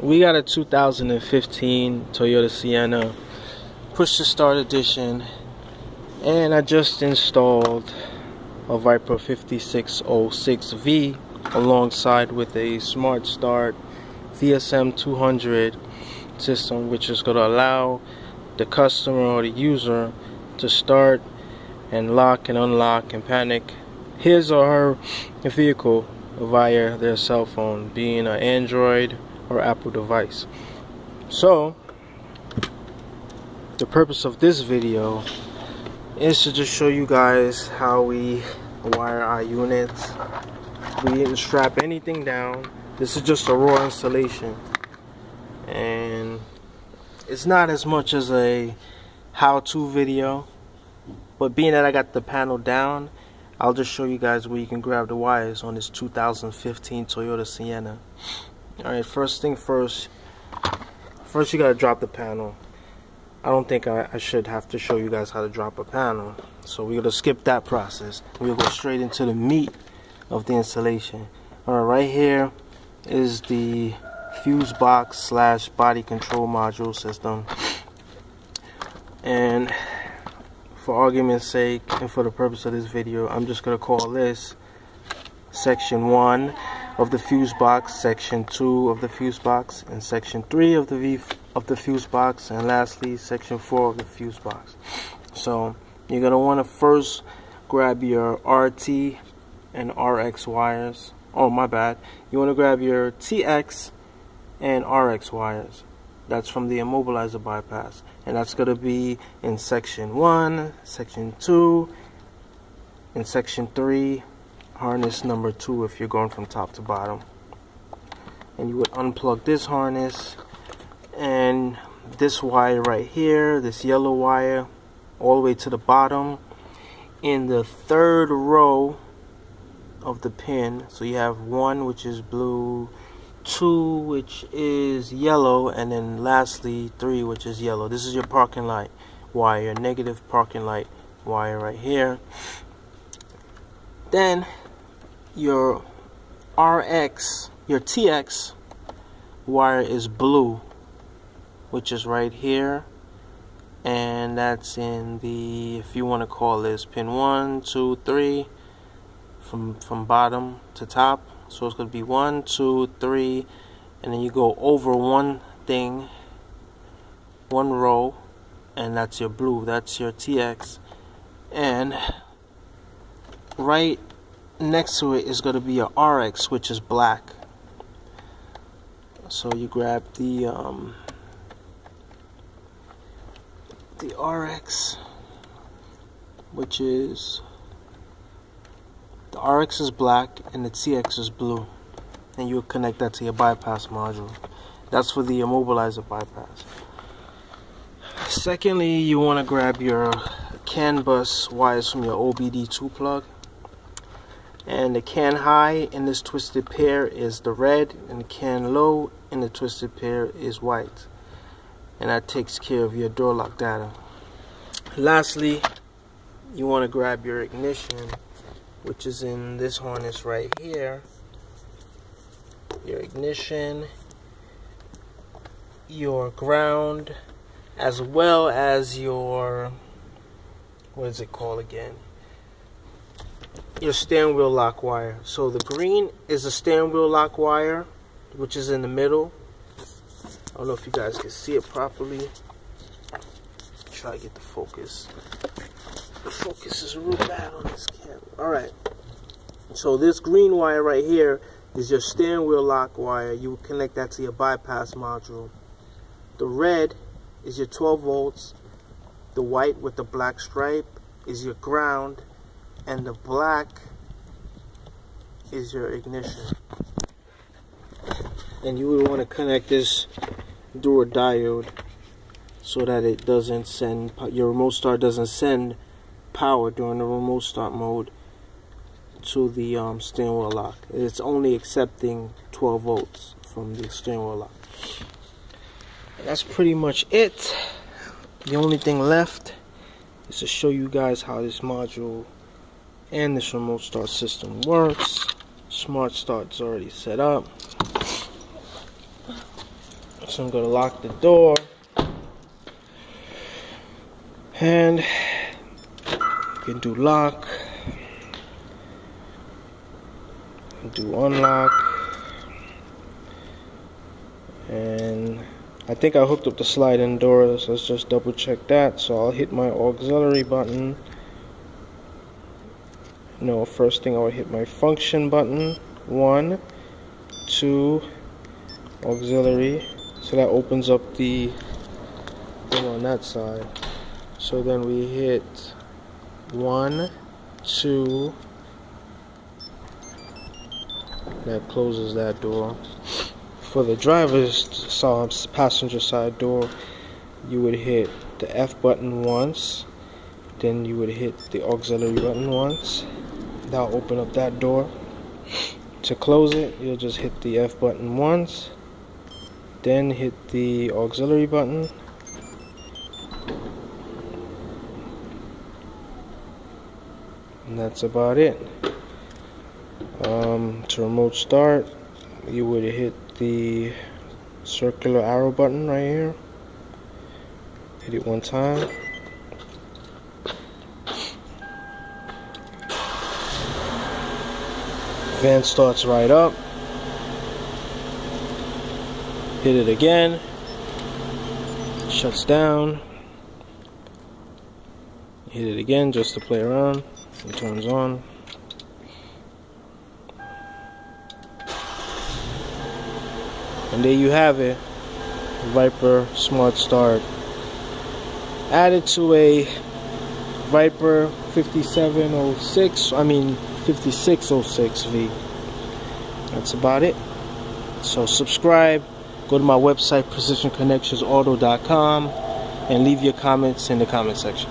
We got a 2015 Toyota Sienna push to start edition, and I just installed a Viper 5606V alongside with a SmartStart VSM 200 system, which is going to allow the customer or the user to start and lock and unlock and panic his or her vehicle via their cell phone, being an Android or Apple device. So the purpose of this video is to just show you guys how we wire our units. We didn't strap anything down. This is just a raw installation, and it's not as much as a how-to video, but being that I got the panel down, I'll just show you guys where you can grab the wires on this 2015 Toyota Sienna. Alright, first thing first you gotta drop the panel. I don't think I should have to show you guys how to drop a panel, so we're gonna skip that process. We'll go straight into the meat of the installation. Alright, right here is the fuse box / body control module system, and for argument's sake and for the purpose of this video, I'm just gonna call this section 1 of the fuse box, section 2 of the fuse box, and section 3 of the fuse box, and lastly section 4 of the fuse box. So you're gonna want to first grab your RT and RX wires. Oh, my bad. You want to grab your TX and RX wires. That's from the immobilizer bypass, and that's gonna be in section 1, section 2, and section 3. Harness number 2 if you're going from top to bottom. And you would unplug this harness and this wire right here, this yellow wire, all the way to the bottom in the third row of the pin. So you have 1 which is blue, 2 which is yellow, and then lastly 3 which is yellow. This is your parking light wire, negative parking light wire right here. Then your RX, your TX wire is blue, which is right here, and that's in the, if you want to call this pin 1, 2, 3, from bottom to top. So it's going to be 1, 2, 3, and then you go over one row, and that's your blue, that's your TX. And right next to it is going to be your RX, which is black. So you grab the RX, which is, the RX is black and the TX is blue, and you'll connect that to your bypass module. That's for the immobilizer bypass. Secondly, you want to grab your CAN bus wires from your OBD2 plug. And the CAN high in this twisted pair is the red, and the CAN low in the twisted pair is white. And that takes care of your door lock data. Lastly, you want to grab your ignition, which is in this harness right here. Your ignition, your ground, as well as your, what is it called again? Your steering wheel lock wire. So the green is the steering wheel lock wire, which is in the middle. I don't know if you guys can see it properly. Try to get the focus. The focus is real bad on this camera. Alright. So this green wire right here is your steering wheel lock wire. You will connect that to your bypass module. The red is your 12 volts. The white with the black stripe is your ground. And the black is your ignition. And you would want to connect this door diode so that it doesn't send, your remote start doesn't send power during the remote start mode to the steering wheel lock. It's only accepting 12 volts from the steering wheel lock. And that's pretty much it. The only thing left is to show you guys how this module and this remote start system works. SmartStart is already set up. So I'm going to lock the door. And you can do lock. Do unlock. And I think I hooked up the sliding doors. Let's just double check that. So I'll hit my auxiliary button. No, first thing I would hit my function button. 1, 2, auxiliary. So that opens up the thing on that side. So then we hit 1, 2. That closes that door. For the driver's passenger side door, you would hit the F button once, then you would hit the auxiliary button once. That'll open up that door. To close it, you'll just hit the F button once, then hit the auxiliary button, and that's about it. To remote start, you would hit the circular arrow button right here. Hit it one time. Van starts right up. Hit it again. Shuts down. Hit it again just to play around. It turns on. And there you have it. Viper SmartStart. Added to a Viper 5606V. That's about it. So subscribe, go to my website precisionconnectionsauto.com, and leave your comments in the comment section.